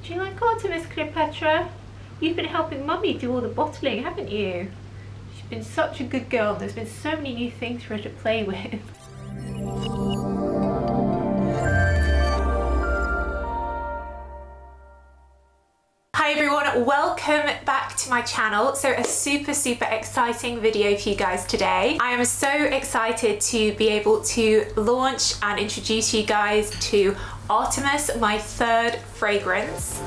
Do you like Artemis, Cleopatra? You've been helping Mummy do all the bottling, haven't you? She's been such a good girl. There's been so many new things for her to play with. Hi everyone, welcome back to my channel. So a super exciting video for you guys today. I am so excited to be able to launch and introduce you guys to Artemis, my third fragrance.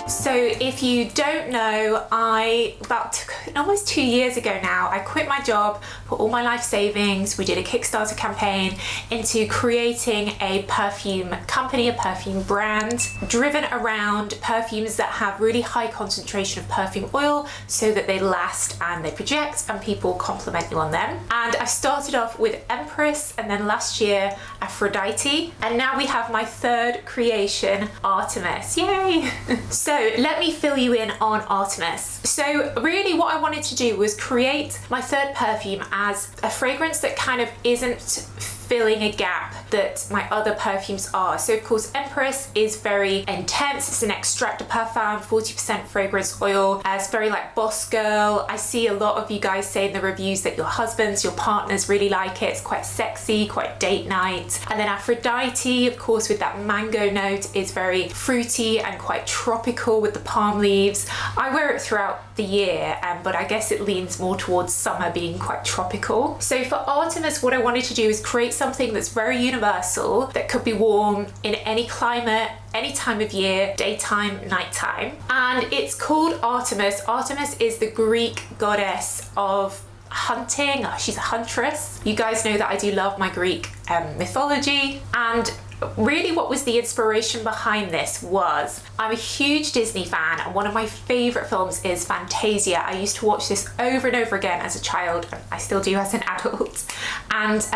So if you don't know, about almost 2 years ago now, I quit my job, put all my life savings, we did a Kickstarter campaign into creating a perfume company, a perfume brand, driven around perfumes that have really high concentration of perfume oil so that they last and they project and people compliment you on them. And I started off with Empress and then last year Aphrodite, and now we have my third creation, Artemis. Yay! So let me fill you in on Artemis. So really what I wanted to do was create my third perfume as a fragrance that kind of isn't filling a gap that my other perfumes are. So of course Empress is very intense. It's an extrait de parfum, 40% fragrance oil. It's very like boss girl. I see a lot of you guys say in the reviews that your husbands, your partners really like it. It's quite sexy, quite date night. And then Aphrodite, of course, with that mango note, is very fruity and quite tropical with the palm leaves. I wear it throughout the year, but I guess it leans more towards summer being quite tropical. So for Artemis, what I wanted to do is create something that's very universal, that could be worn in any climate, any time of year, daytime, nighttime. And it's called Artemis. Artemis is the Greek goddess of hunting. She's a huntress. You guys know that I do love my Greek mythology, and really what was the inspiration behind this was I'm a huge Disney fan, and one of my favorite films is Fantasia. I used to watch this over and over again as a child, and I still do as an adult. And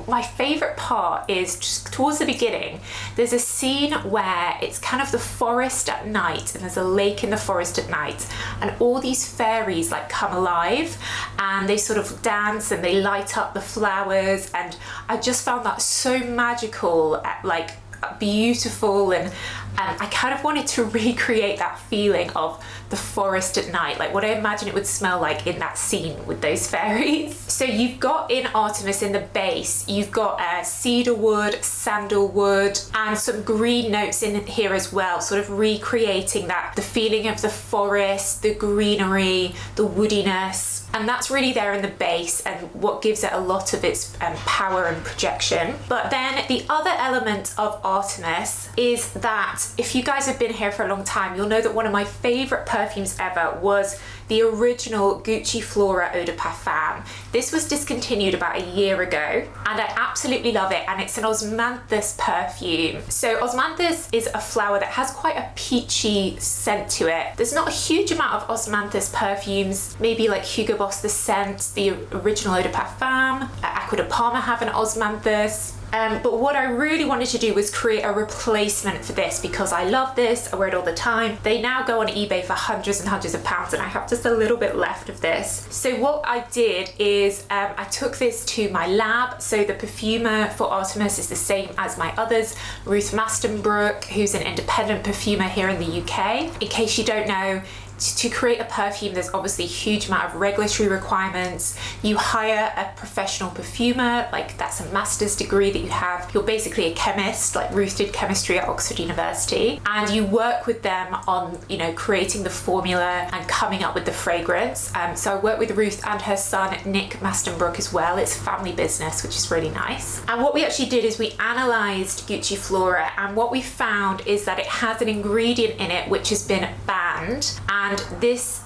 my favorite part is just towards the beginning, there's a scene where it's kind of the forest at night, and there's a lake in the forest at night, and all these fairies like come alive and they sort of dance and they light up the flowers, and I just found that so magical, like beautiful, and I kind of wanted to recreate that feeling of the forest at night, like what I imagine it would smell like in that scene with those fairies. So you've got in Artemis, in the base, you've got cedar wood, sandalwood, and some green notes in here as well, sort of recreating that, the feeling of the forest, the greenery, the woodiness. And that's really there in the base and what gives it a lot of its power and projection. But then the other element of Artemis is that if you guys have been here for a long time, you'll know that one of my favorite perfumes ever was the original Gucci Flora eau de parfum. This was discontinued about a year ago, and I absolutely love it, and it's an osmanthus perfume. So osmanthus is a flower that has quite a peachy scent to it. There's not a huge amount of osmanthus perfumes, maybe like Hugo Boss The Scent, the original eau de parfum, Acqua di Parma have an osmanthus. But what I really wanted to do was create a replacement for this, because I love this, I wear it all the time. They now go on eBay for hundreds and hundreds of pounds, and I have just a little bit left of this. So what I did is I took this to my lab. So the perfumer for Artemis is the same as my others, Ruth Mastenbrook, who's an independent perfumer here in the UK. In case you don't know, to create a perfume, there's obviously a huge amount of regulatory requirements. You hire a professional perfumer, like that's a master's degree that you have. You're basically a chemist, like Ruth did chemistry at Oxford University, and you work with them on, you know, creating the formula and coming up with the fragrance. So I work with Ruth and her son, Nick Mastenbrook, as well. It's a family business, which is really nice. And what we actually did is we analysed Gucci Flora, and what we found is that it has an ingredient in it which has been banned, and this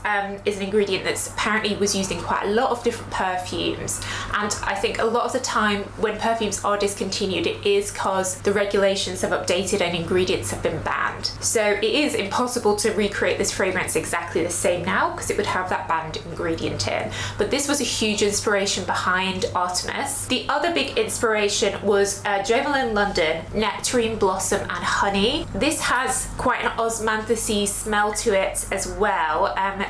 is an ingredient that's apparently was used in quite a lot of different perfumes. And I think a lot of the time when perfumes are discontinued, it is because the regulations have updated and ingredients have been banned. So it is impossible to recreate this fragrance exactly the same now, because it would have that banned ingredient in. But this was a huge inspiration behind Artemis. The other big inspiration was Jo Malone London, Nectarine, Blossom and Honey. This has quite an osmanthusy smell to it as well. well.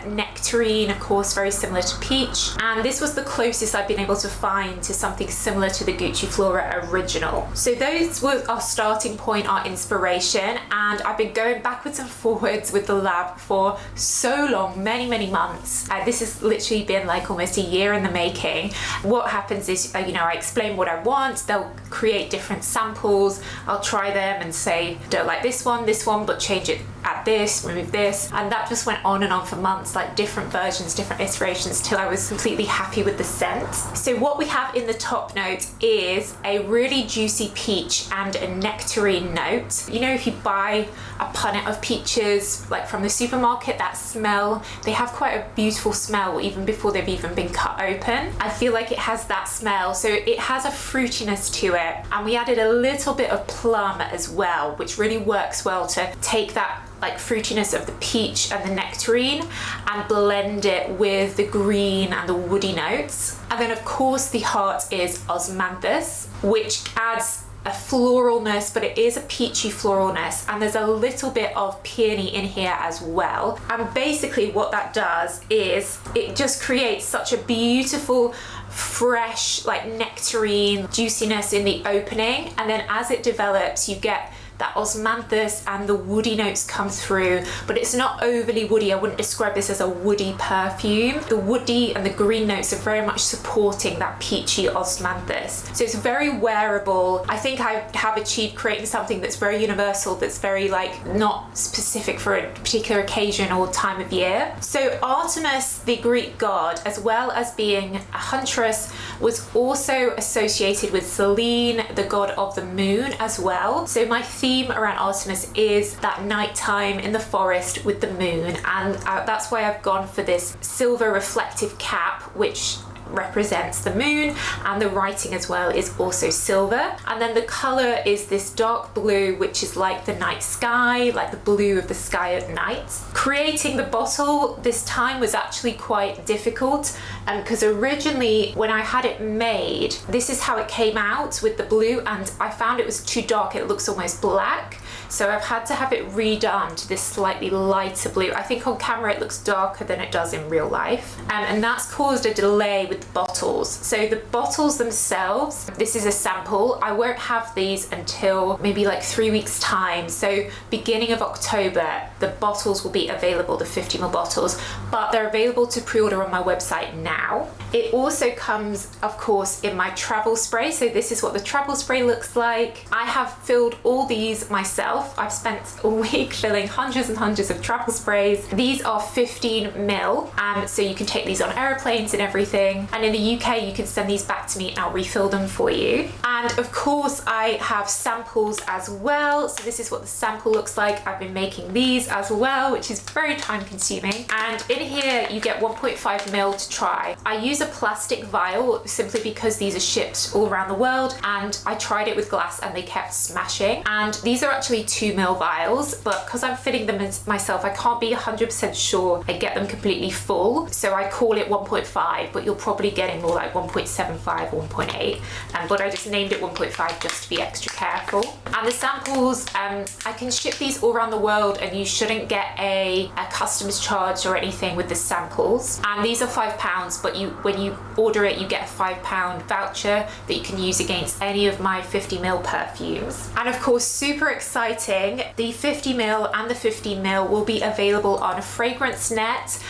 Nectarine, of course, very similar to peach. And this was the closest I've been able to find to something similar to the Gucci Flora original. So those were our starting point, our inspiration. And I've been going backwards and forwards with the lab for so long, many months. This has literally been like almost a year in the making. What happens is, I explain what I want. They'll create different samples. I'll try them and say, don't like this one, but change it, add this, remove this. And that just went on and on for months, like different versions, different iterations, till I was completely happy with the scent. So what we have in the top note is a really juicy peach and a nectarine note. If you buy a punnet of peaches, like from the supermarket, that smell, they have quite a beautiful smell even before they've even been cut open. I feel like it has that smell. So it has a fruitiness to it. And we added a little bit of plum as well, which really works well to take that like fruitiness of the peach and the nectarine and blend it with the green and the woody notes. And then of course the heart is osmanthus, which adds a floralness, but it is a peachy floralness, and there's a little bit of peony in here as well. And basically what that does is it just creates such a beautiful fresh like nectarine juiciness in the opening, and then as it develops you get that osmanthus and the woody notes come through, but it's not overly woody. I wouldn't describe this as a woody perfume. The woody and the green notes are very much supporting that peachy osmanthus. So it's very wearable. I think I have achieved creating something that's very universal, that's very like not specific for a particular occasion or time of year. So Artemis, the Greek god, as well as being a huntress, was also associated with Selene, the god of the moon as well. So my theme around Artemis is that nighttime in the forest with the moon, and that's why I've gone for this silver reflective cap, which represents the moon, and the writing as well is also silver. And then the color is this dark blue, which is like the night sky, like the blue of the sky at night. Creating the bottle this time was actually quite difficult, because originally when I had it made, this is how it came out with the blue, and I found it was too dark. It looks almost black. So I've had to have it redone to this slightly lighter blue. I think on camera it looks darker than it does in real life. And that's caused a delay with the bottles. So the bottles themselves, this is a sample. I won't have these until maybe like 3 weeks time. So beginning of October, the bottles will be available, the 50ml bottles, but they're available to pre-order on my website now. It also comes, of course, in my travel spray. So this is what the travel spray looks like. I have filled all these myself. I've spent a week filling hundreds and hundreds of travel sprays. These are 15ml, so you can take these on airplanes and everything. And in the UK, you can send these back to me and I'll refill them for you. And of course, I have samples as well. So this is what the sample looks like. I've been making these as well, which is very time consuming. And in here, you get 1.5ml to try. I use a plastic vial simply because these are shipped all around the world, and I tried it with glass and they kept smashing. And these are actually 2ml vials, but because I'm filling them myself, I can't be 100% sure I get them completely full. So I call it 1.5, but you're probably getting more like 1.75, 1.8. But I just named it 1.5 just to be extra careful. And the samples, I can ship these all around the world, and you shouldn't get a customs charge or anything with the samples. And these are £5, but when you order it, you get a £5 voucher that you can use against any of my 50ml perfumes. And of course, super exciting, the 50ml and the 15ml will be available on a fragrance net,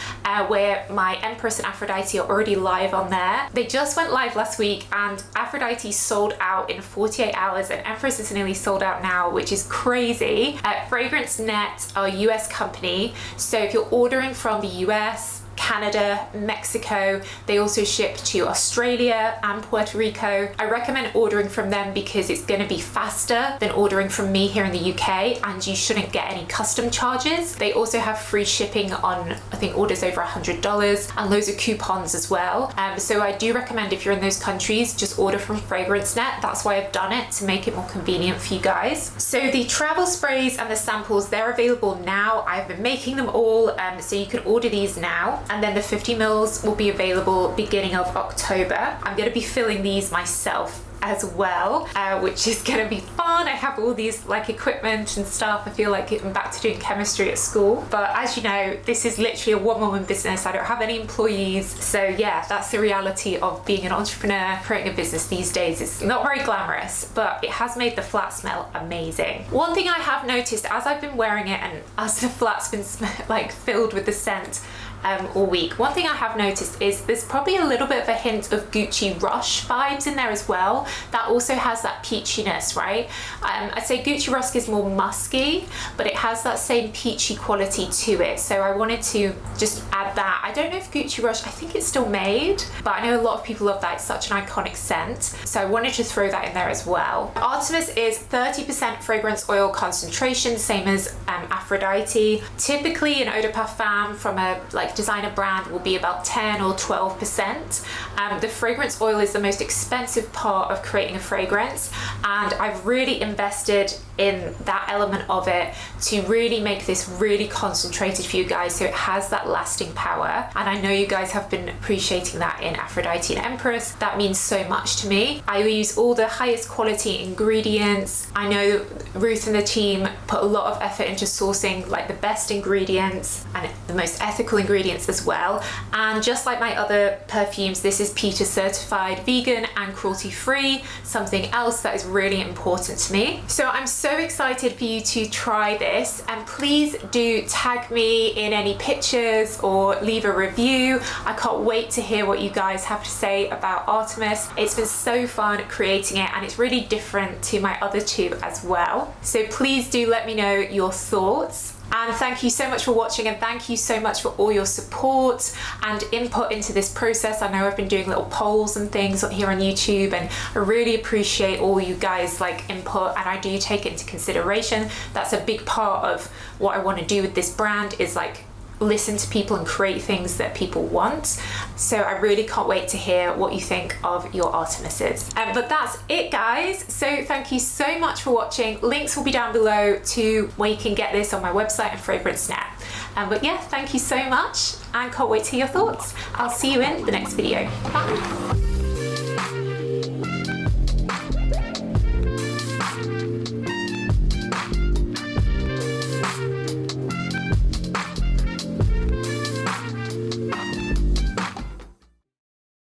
where my Empress and Aphrodite are already live on there. They just went live last week, and Aphrodite sold out in 48 hours, and Empress is nearly sold out now, which is crazy. Fragrance Net are a US company, so if you're ordering from the US, Canada, Mexico, they also ship to Australia and Puerto Rico. I recommend ordering from them because it's going to be faster than ordering from me here in the UK, and you shouldn't get any custom charges. They also have free shipping on, I think, orders over $100, and loads of coupons as well. So I do recommend, if you're in those countries, just order from Fragrance Net. That's why I've done it, to make it more convenient for you guys. So the travel sprays and the samples, they're available now. I've been making them all, so you can order these now. And and then the 50 mils will be available beginning of October. I'm going to be filling these myself as well, which is gonna be fun. I have all these like equipment and stuff. I feel like I'm back to doing chemistry at school, but as you know, this is literally a one-woman business. I don't have any employees, so yeah, that's the reality of being an entrepreneur, creating a business these days. It's not very glamorous, but it has made the flat smell amazing. One thing I have noticed as I've been wearing it and as the flat's been like filled with the scent all week, one thing I have noticed is there's probably a little bit of a hint of Gucci Rush vibes in there as well. That also has that peachiness, right? I'd say Gucci Rush is more musky, but it has that same peachy quality to it. So I wanted to just add that. I don't know if Gucci Rush, I think it's still made, but I know a lot of people love that. It's such an iconic scent. So I wanted to throw that in there as well. Artemis is 30% fragrance oil concentration, same as Aphrodite. Typically an eau de parfum from a like designer brand will be about 10 or 12%. The fragrance oil is the most expensive part of creating a fragrance, and I've really invested in that element of it to really make this really concentrated for you guys, so it has that lasting power. And I know you guys have been appreciating that in Aphrodite and Empress. That means so much to me. I use all the highest quality ingredients. I know Ruth and the team put a lot of effort into sourcing like the best ingredients and the most ethical ingredients as well. And just like my other perfumes, this is PETA certified, vegan and cruelty free, something else that is really important to me. So I'm so excited for you to try this, and please do tag me in any pictures or leave a review. I can't wait to hear what you guys have to say about Artemis. It's been so fun creating it, and it's really different to my other two as well. So please do let me know your thoughts. And thank you so much for watching, and thank you so much for all your support and input into this process. I know I've been doing little polls and things here on YouTube, and I really appreciate all you guys like input, and I do take it into consideration. That's a big part of what I want to do with this brand, is like listen to people and create things that people want. So I really can't wait to hear what you think of your Artemises. But that's it, guys. So thank you so much for watching. Links will be down below to where you can get this on my website and FragranceNet. But yeah, thank you so much, and can't wait to hear your thoughts. I'll see you in the next video. Bye.